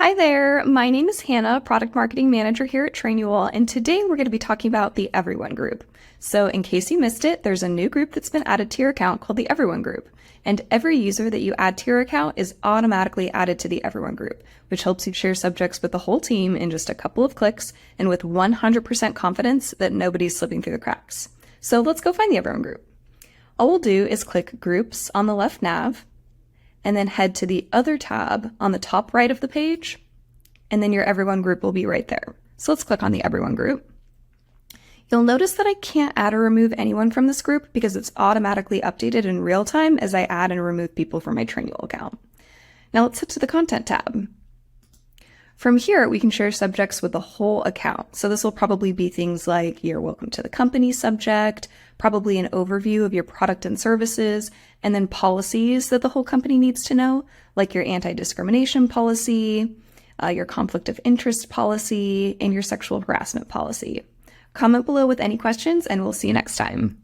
Hi there, my name is Hannah, Product Marketing Manager here at Trainual, and today we're going to be talking about the Everyone group. So in case you missed it, there's a new group that's been added to your account called the Everyone group, and every user that you add to your account is automatically added to the Everyone group, which helps you share subjects with the whole team in just a couple of clicks and with 100% confidence that nobody's slipping through the cracks. So let's go find the Everyone group. All we'll do is click Groups on the left nav, and then head to the other tab on the top right of the page, and then your Everyone group will be right there. So let's click on the Everyone group. You'll notice that I can't add or remove anyone from this group because it's automatically updated in real time as I add and remove people from my Trainual account. Now let's head to the Content tab. From here, we can share subjects with the whole account. So this will probably be things like your welcome to the company subject, probably an overview of your product and services, and then policies that the whole company needs to know, like your anti-discrimination policy, your conflict of interest policy, and your sexual harassment policy. Comment below with any questions, and we'll see you next time.